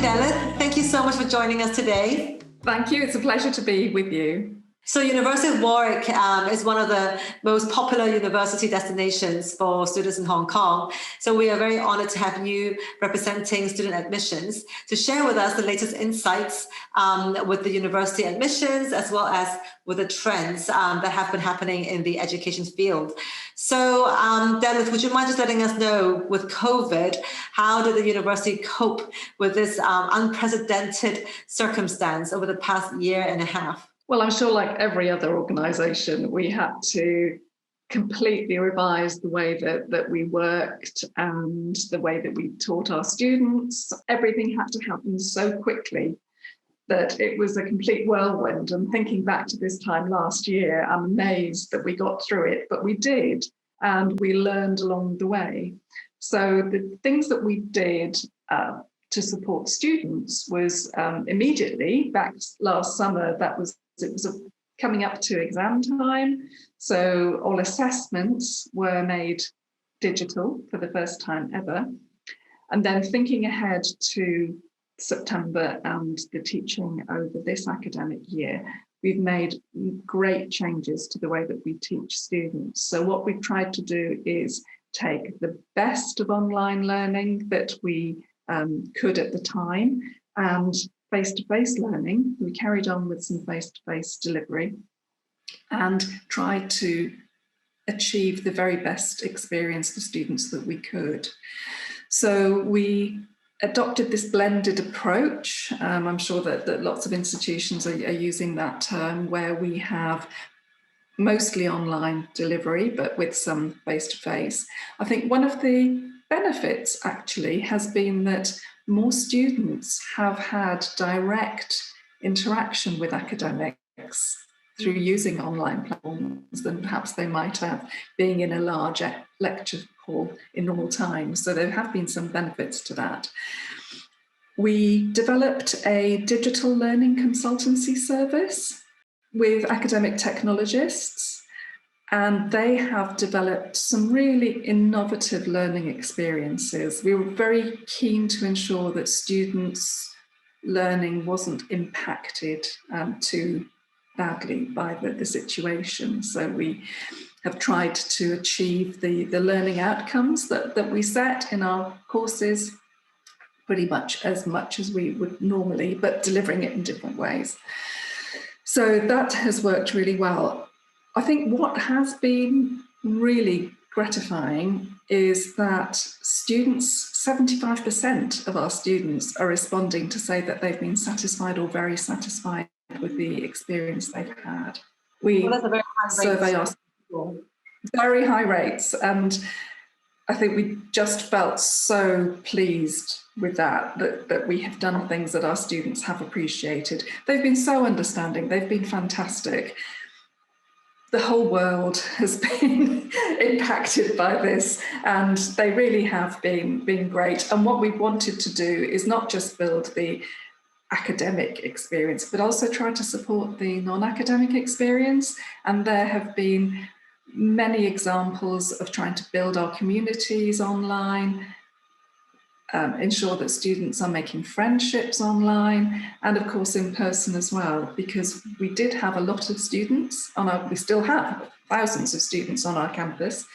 Delyth. Thank you so much for joining us today. Thank you. It's a pleasure to be with you. So University of Warwick is one of the most popular university destinations for students in Hong Kong. So we are very honored to have you representing student admissions to share with us the latest insights with the university admissions, as well as with the trends that have been happening in the education field. So Delyth, would you mind just letting us know, with COVID, how did the university cope with this unprecedented circumstance over the past year and a half? Well, I'm sure like every other organisation, we had to completely revise the way that we worked and the way that we taught our students. Everything had to happen so quickly that it was a complete whirlwind. And thinking back to this time last year, I'm amazed that we got through it, but we did, and we learned along the way. So the things that we did to support students was immediately, back last summer, it was coming up to exam time. So all assessments were made digital for the first time ever. And then thinking ahead to September and the teaching over this academic year, we've made great changes to the way that we teach students. So what we've tried to do is take the best of online learning that we could at the time, and face-to-face learning. We carried on with some face-to-face delivery and tried to achieve the very best experience for students that we could. So we adopted this blended approach. I'm sure that lots of institutions are using that term, where we have mostly online delivery, but with some face-to-face. I think one of the benefits actually has been that more students have had direct interaction with academics through using online platforms than perhaps they might have being in a large lecture hall in normal times. So there have been some benefits to that. We developed a digital learning consultancy service with academic technologists, and they have developed some really innovative learning experiences. We were very keen to ensure that students' learning wasn't impacted too badly by the situation. So we have tried to achieve the learning outcomes that we set in our courses pretty much as we would normally, but delivering it in different ways. So that has worked really well. I think what has been really gratifying is that students, 75% of our students are responding to say that they've been satisfied or very satisfied with the experience they've had. We survey our students, very high rates, and I think we just felt so pleased with that we have done things that our students have appreciated. They've been so understanding, they've been fantastic. The whole world has been impacted by this, and they really have been great. And what we wanted to do is not just build the academic experience, but also try to support the non-academic experience. And there have been many examples of trying to build our communities online, ensure that students are making friendships online, and of course in person as well, because we did have a lot of students we still have thousands of students on our campus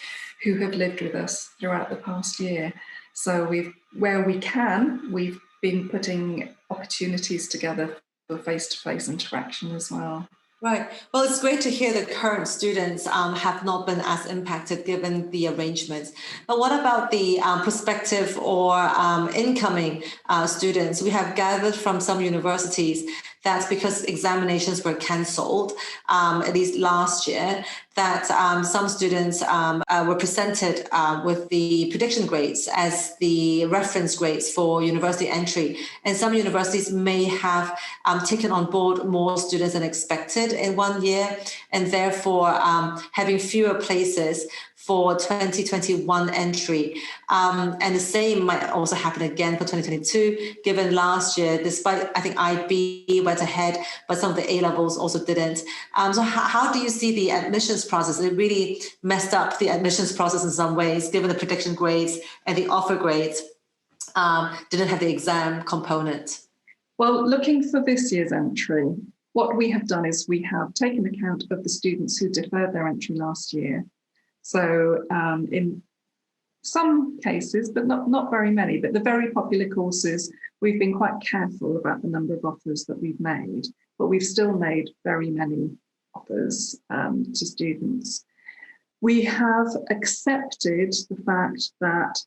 who have lived with us throughout the past year. So where we can, we've been putting opportunities together for face-to-face interaction as well. Right. Well, it's great to hear that current students have not been as impacted given the arrangements. But what about the prospective or incoming students? We have gathered from some universities that's because examinations were cancelled, at least last year, that some students were presented with the prediction grades as the reference grades for university entry. And some universities may have taken on board more students than expected in 1 year, and therefore having fewer places for 2021 entry. And the same might also happen again for 2022, given last year, despite I think IB went ahead, but some of the A-levels also didn't. So how do you see the admissions process? It really messed up the admissions process in some ways, given the prediction grades and the offer grades. didn't have the exam component? Well, looking for this year's entry, what we have done is we have taken account of the students who deferred their entry last year. So in some cases, but not very many, but the very popular courses, we've been quite careful about the number of offers that we've made, but we've still made very many offers to students. We have accepted the fact that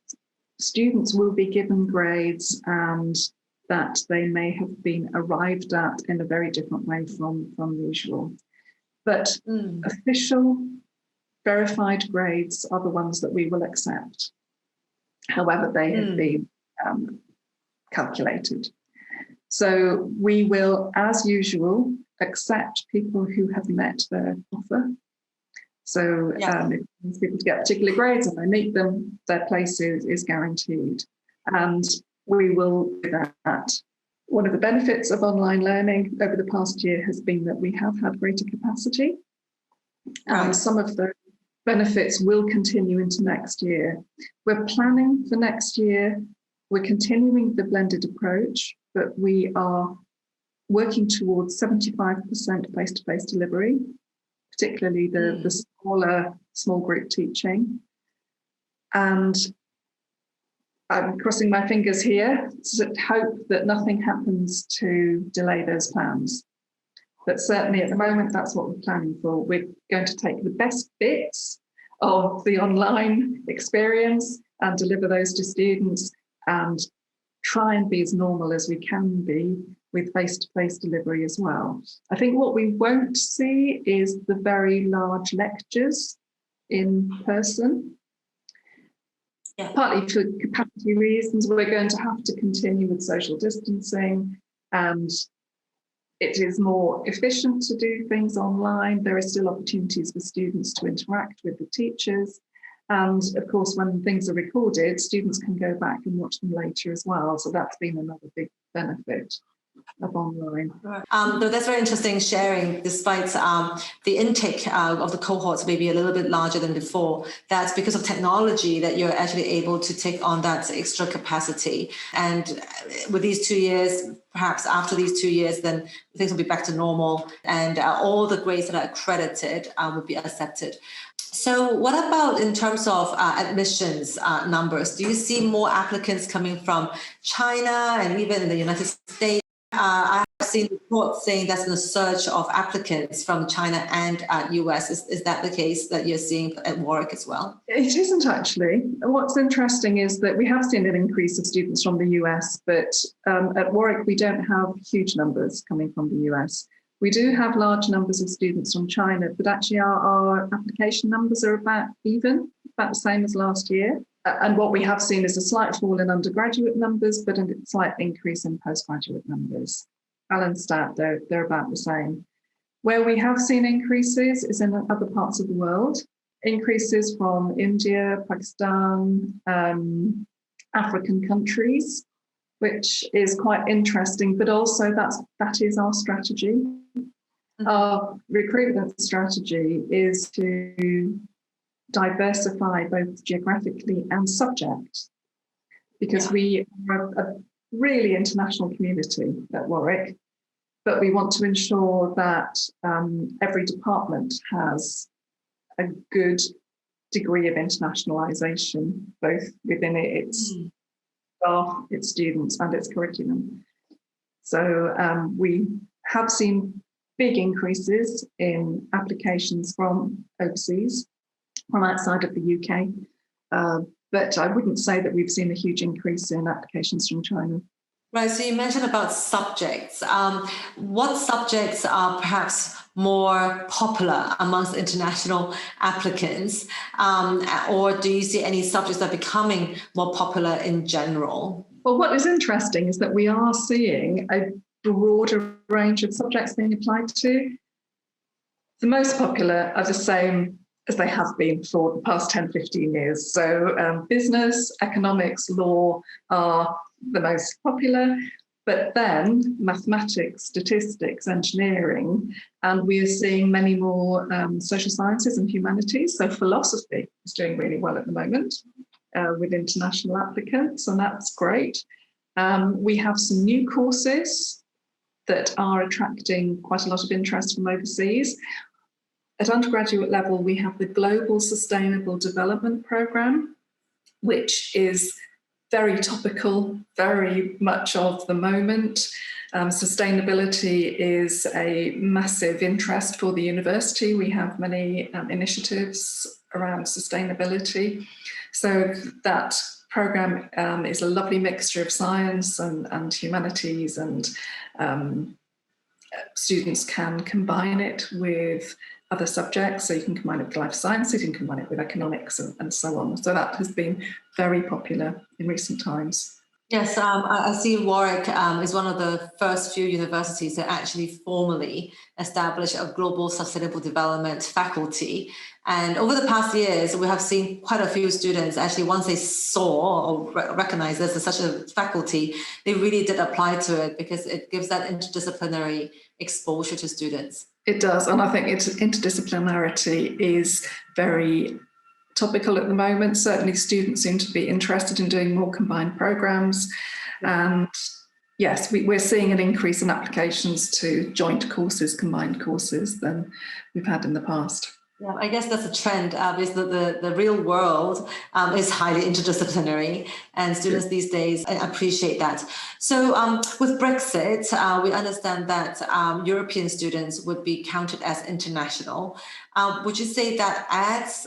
students will be given grades and that they may have been arrived at in a very different way from usual. But official verified grades are the ones that we will accept, however they have been calculated. So we will, as usual, accept people who have met their offer. So if people get particular grades and they meet them, their place is guaranteed. And we will do that. One of the benefits of online learning over the past year has been that we have had greater capacity. And some of the benefits will continue into next year. We're planning for next year. We're continuing the blended approach, but we are working towards 75% face-to-face delivery, particularly the small group teaching. And I'm crossing my fingers here to hope that nothing happens to delay those plans. But certainly at the moment, that's what we're planning for. We're going to take the best bits of the online experience and deliver those to students and try and be as normal as we can be with face-to-face delivery as well. I think what we won't see is the very large lectures in person. Partly for capacity reasons, we're going to have to continue with social distancing, and it is more efficient to do things online. There are still opportunities for students to interact with the teachers. And of course, when things are recorded, students can go back and watch them later as well. So that's been another big benefit of online. No, that's very interesting sharing. Despite the intake of the cohorts may be a little bit larger than before, that's because of technology that you're actually able to take on that extra capacity. And with these 2 years, perhaps after these 2 years, then things will be back to normal, and all the grades that are accredited will be accepted. So what about in terms of admissions numbers? Do you see more applicants coming from China and even in the United States? I have seen reports saying that's a surge of applicants from China and US. Is that the case that you're seeing at Warwick as well? It isn't actually. What's interesting is that we have seen an increase of students from the US, but at Warwick, we don't have huge numbers coming from the US. We do have large numbers of students from China, but actually our application numbers are about the same as last year. And what we have seen is a slight fall in undergraduate numbers, but a slight increase in postgraduate numbers. Balanced out, they're about the same. Where we have seen increases is in other parts of the world. Increases from India, Pakistan, African countries, which is quite interesting, but also that is our strategy. Our recruitment strategy is to diversify both geographically and subject, because we are a really international community at Warwick, but we want to ensure that every department has a good degree of internationalisation, both within its staff, its students and its curriculum. So we have seen big increases in applications from overseas, from outside of the UK, but I wouldn't say that we've seen a huge increase in applications from China. Right, so you mentioned about subjects. What subjects are perhaps more popular amongst international applicants, or do you see any subjects that are becoming more popular in general? Well, what is interesting is that we are seeing a broader range of subjects being applied to. The most popular are the same as they have been for the past 10, 15 years. So business, economics, law are the most popular, but then mathematics, statistics, engineering, and we are seeing many more social sciences and humanities. So philosophy is doing really well at the moment. with international applicants, and that's great. We have some new courses that are attracting quite a lot of interest from overseas. At undergraduate level, we have the Global Sustainable Development Programme, which is very topical, very much of the moment. Sustainability is a massive interest for the university. We have many initiatives around sustainability. So that programme is a lovely mixture of science and humanities, and students can combine it with other subjects. So you can combine it with life sciences, you can combine it with economics and so on. So that has been very popular in recent times. Yes, I see Warwick is one of the first few universities that actually formally established a global sustainable development faculty. And over the past years, we have seen quite a few students actually, once they saw or recognized this as such a faculty, they really did apply to it because it gives that interdisciplinary exposure to students. It does, and I think interdisciplinarity is very topical at the moment. Certainly students seem to be interested in doing more combined programs, and yes, we're seeing an increase in applications to joint courses, combined courses, than we've had in the past. Yeah, I guess that's a trend. Obviously, the real world is highly interdisciplinary, and students these days appreciate that. So with Brexit, we understand that European students would be counted as international. Would you say that adds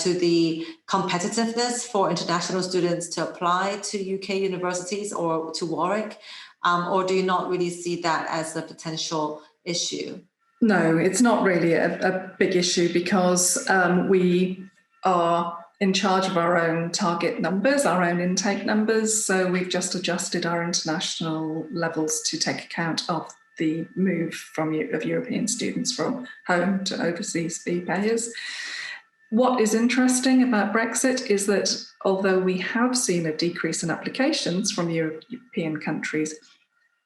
to the competitiveness for international students to apply to UK universities or to Warwick? Or do you not really see that as a potential issue? No, it's not really a big issue because we are in charge of our own target numbers, our own intake numbers. So we've just adjusted our international levels to take account of the move of European students from home to overseas fee payers. What is interesting about Brexit is that although we have seen a decrease in applications from European countries,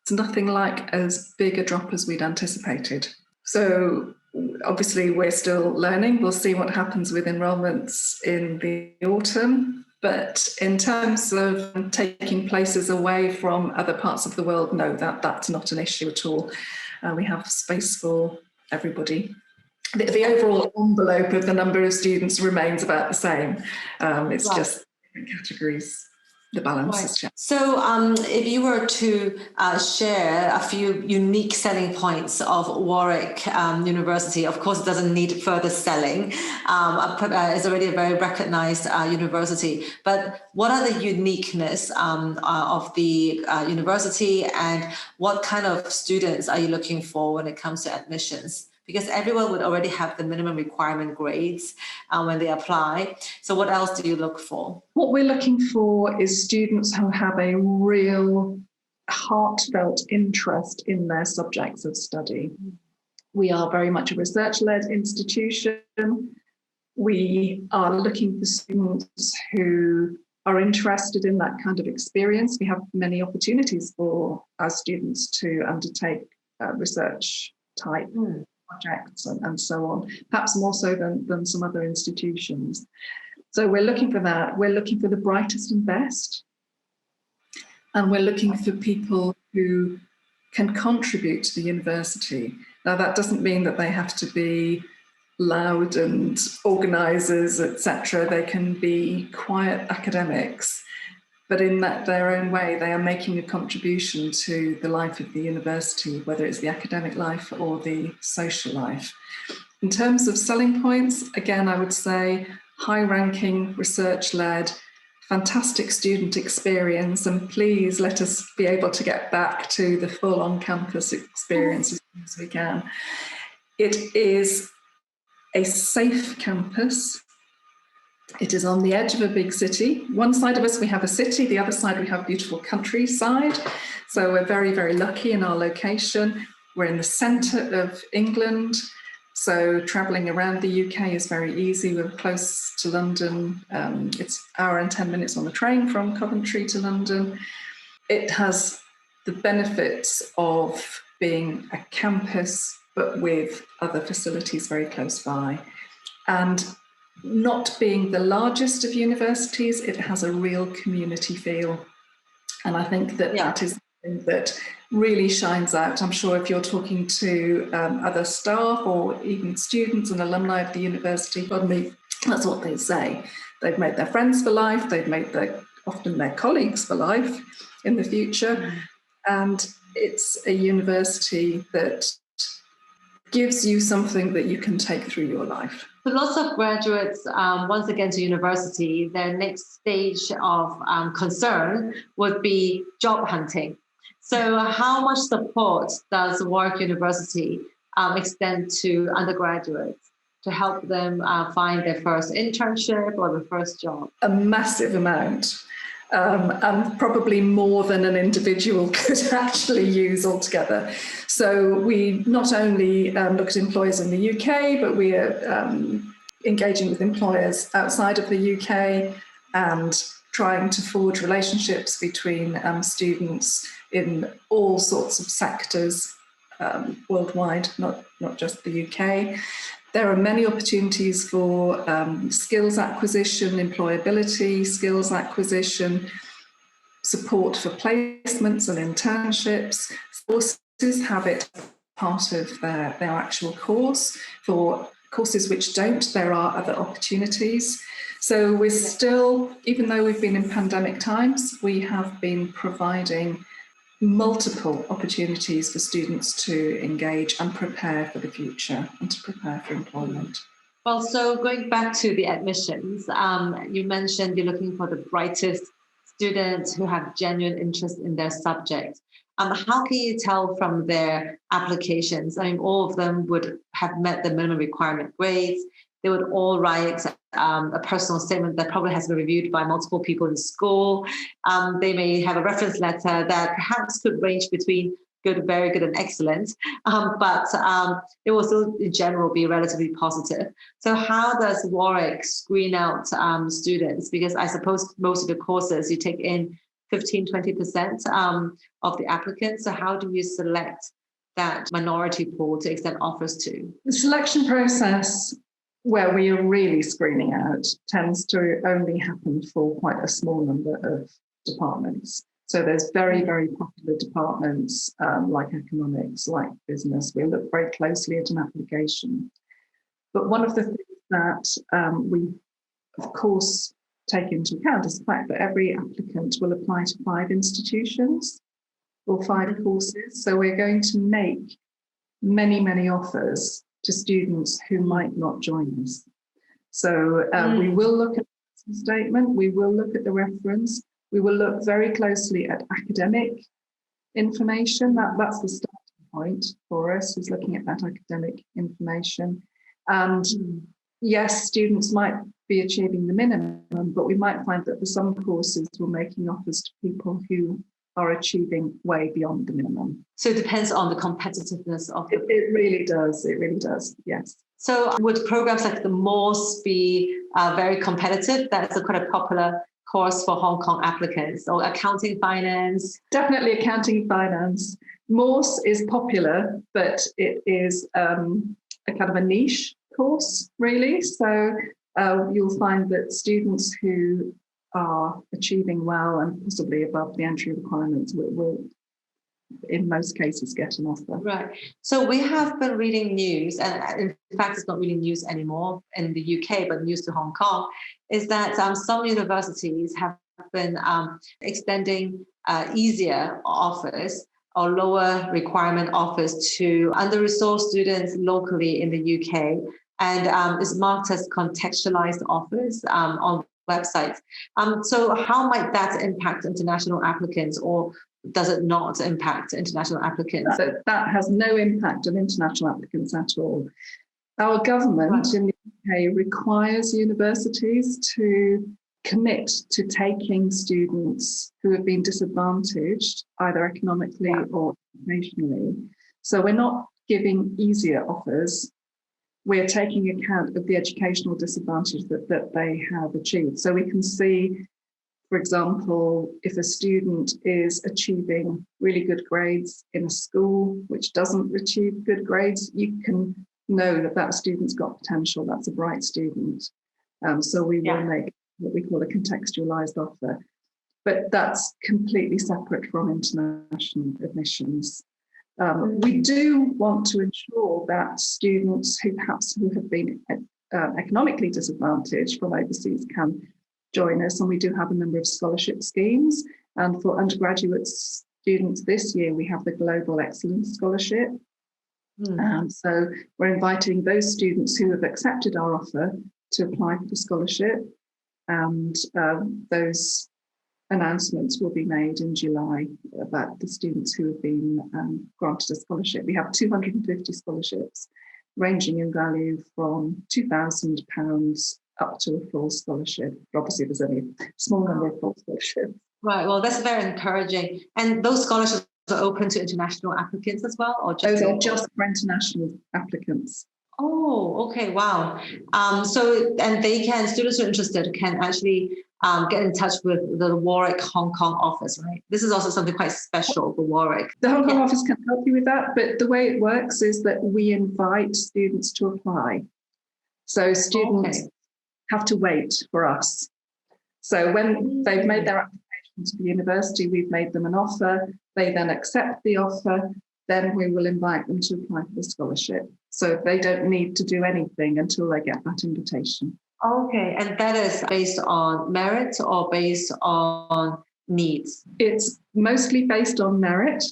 it's nothing like as big a drop as we'd anticipated. So obviously we're still learning. We'll see what happens with enrolments in the autumn. But in terms of taking places away from other parts of the world, no, that's not an issue at all. We have space for everybody. The overall envelope of the number of students remains about the same. It's just different categories. The balance has changed. So if you were to share a few unique selling points of Warwick University, of course it doesn't need further selling. It's already a very recognized university, but what are the uniqueness of the university, and what kind of students are you looking for when it comes to admissions? Because everyone would already have the minimum requirement grades when they apply. So what else do you look for? What we're looking for is students who have a real heartfelt interest in their subjects of study. We are very much a research-led institution. We are looking for students who are interested in that kind of experience. We have many opportunities for our students to undertake research type projects and so on, perhaps more so than some other institutions. So we're looking for that. We're looking for the brightest and best. And we're looking for people who can contribute to the university. Now, that doesn't mean that they have to be loud and organisers, etc. They can be quiet academics, but in their own way, they are making a contribution to the life of the university, whether it's the academic life or the social life. In terms of selling points, again, I would say high-ranking, research-led, fantastic student experience, and please let us be able to get back to the full on-campus experience as soon as we can. It is a safe campus. It is on the edge of a big city. One side of us, we have a city. The other side, we have beautiful countryside. So we're very, very lucky in our location. We're in the centre of England. So travelling around the UK is very easy. We're close to London. It's an hour and 10 minutes on the train from Coventry to London. It has the benefits of being a campus, but with other facilities very close by. And not being the largest of universities, it has a real community feel. And I think that that is something that really shines out. I'm sure if you're talking to other staff or even students and alumni of the university, that's what they say. They've made their friends for life, they've made often their colleagues for life in the future. And it's a university that gives you something that you can take through your life. For lots of graduates, once again to university, their next stage of concern would be job hunting. So how much support does Warwick University extend to undergraduates to help them find their first internship or their first job? A massive amount. And probably more than an individual could actually use altogether. So we not only look at employers in the UK, but we are engaging with employers outside of the UK and trying to forge relationships between students in all sorts of sectors worldwide, not just the UK. There are many opportunities for skills acquisition, employability, skills acquisition, support for placements and internships. Courses have it part of their actual course. For courses which don't, there are other opportunities. So we're still, even though we've been in pandemic times, we have been providing multiple opportunities for students to engage and prepare for the future and to prepare for employment. Well, so going back to the admissions, you mentioned you're looking for the brightest students who have genuine interest in their subject. How can you tell from their applications? I mean, all of them would have met the minimum requirement grades. They would all write a personal statement that probably has been reviewed by multiple people in school. They may have a reference letter that perhaps could range between good, very good, and excellent, but it will still in general be relatively positive. So how does Warwick screen out students? Because I suppose most of the courses you take in 15, 20% of the applicants. So how do you select that minority pool to extend offers to? The selection process where we are really screening out tends to only happen for quite a small number of departments. So there's very, very popular departments like economics, like business. We look very closely at an application. But one of the things that we, of course, take into account is the fact that every applicant will apply to 5 institutions or 5 courses. So we're going to make many, many offers to students who might not join us. So we will look at the statement, we will look at the reference, we will look very closely at academic information. That's the starting point for us, is looking at that academic information. And yes, students might be achieving the minimum, but we might find that for some courses we're making offers to people who are achieving way beyond the minimum. So it depends on the competitiveness of the... It really does, yes. So would programs like the Morse be very competitive? That's quite a popular course for Hong Kong applicants, or accounting finance? Definitely accounting finance. Morse is popular, but it is a kind of a niche course, really. So you'll find that students who are achieving well and possibly above the entry requirements will in most cases get an offer. Right. So we have been reading news, and in fact it's not really news anymore in the UK, but news to Hong Kong, is that some universities have been extending easier offers or lower requirement offers to under-resourced students locally in the UK, and is marked as contextualized offers on websites. So how might that impact international applicants, or does it not impact international applicants? That has no impact on international applicants at all. Our government in the UK requires universities to commit to taking students who have been disadvantaged, either economically or educationally. So we're not giving easier offers. We're taking account of the educational disadvantage that they have achieved. So we can see, for example, if a student is achieving really good grades in a school which doesn't achieve good grades, you can know that that student's got potential, that's a bright student. So we will make what we call a contextualised offer. But that's completely separate from international admissions. We do want to ensure that students who have been economically disadvantaged from overseas can join us, and we do have a number of scholarship schemes. And for undergraduate students this year, we have the Global Excellence Scholarship. So we're inviting those students who have accepted our offer to apply for the scholarship, and those announcements will be made in July about the students who have been granted a scholarship. We have 250 scholarships, ranging in value from £2,000 up to a full scholarship. Obviously, there's only a small number of full scholarships. Right. Well, that's very encouraging. And those scholarships are open to international applicants as well, or just those are just for international applicants. Oh, okay. Wow. And students who are interested can actually get in touch with the Warwick Hong Kong office, right? This is also something quite special for Warwick. The Hong Kong office can help you with that, but the way it works is that we invite students to apply. So students have to wait for us. So when they've made their application to the university, we've made them an offer, they then accept the offer, then we will invite them to apply for the scholarship. So they don't need to do anything until they get that invitation. Okay, and that is based on merit or based on needs? It's mostly based on merit,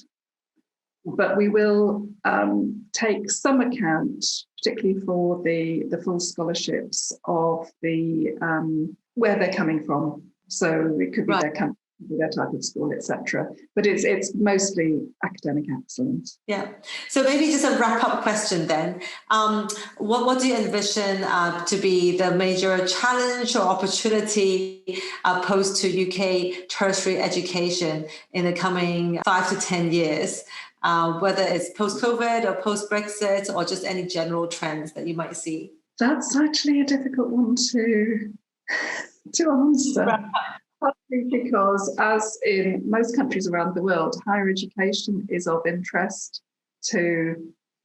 but we will take some account, particularly for the full scholarships, of the where they're coming from. So it could be their country, their type of school, etc. But it's mostly academic excellence. Yeah. So maybe just a wrap-up question then. What do you envision to be the major challenge or opportunity posed to UK tertiary education in the coming 5 to 10 years? Whether it's post-COVID or post-Brexit, or just any general trends that you might see? That's actually a difficult one to answer. Partly because, as in most countries around the world, higher education is of interest to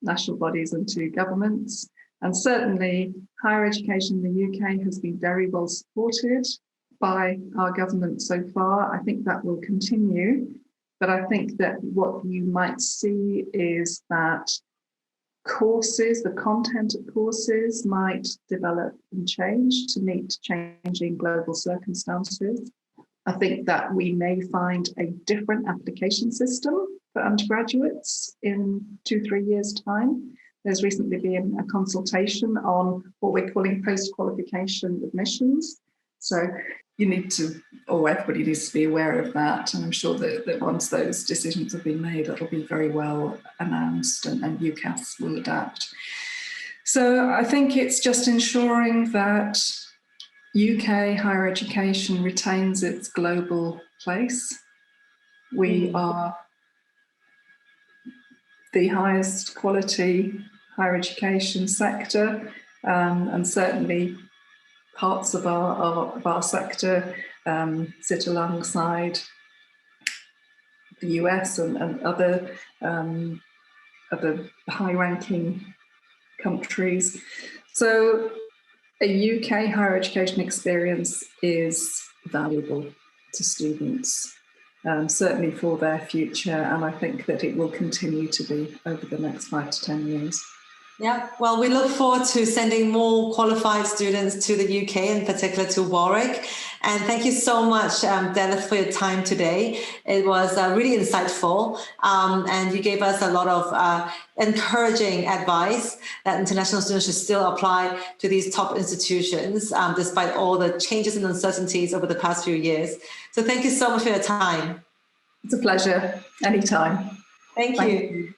national bodies and to governments. And certainly higher education in the UK has been very well supported by our government so far. I think that will continue. But I think that what you might see is that courses, the content of courses might develop and change to meet changing global circumstances. I think that we may find a different application system for undergraduates in 2-3 years' time. There's recently been a consultation on what we're calling post-qualification admissions. So you need to, or everybody needs to be aware of that. And I'm sure that once those decisions have been made, it'll be very well announced, and UCAS will adapt. So I think it's just ensuring that UK higher education retains its global place. We are the highest quality higher education sector, and certainly parts of our sector sit alongside the US and other high-ranking countries. So a UK higher education experience is valuable to students, certainly for their future, and I think that it will continue to be over the next 5 to 10 years. Yeah, well, we look forward to sending more qualified students to the UK, in particular to Warwick. And thank you so much, Delyth, for your time today. It was really insightful, and you gave us a lot of encouraging advice that international students should still apply to these top institutions, despite all the changes and uncertainties over the past few years. So thank you so much for your time. It's a pleasure. Anytime. Thank you.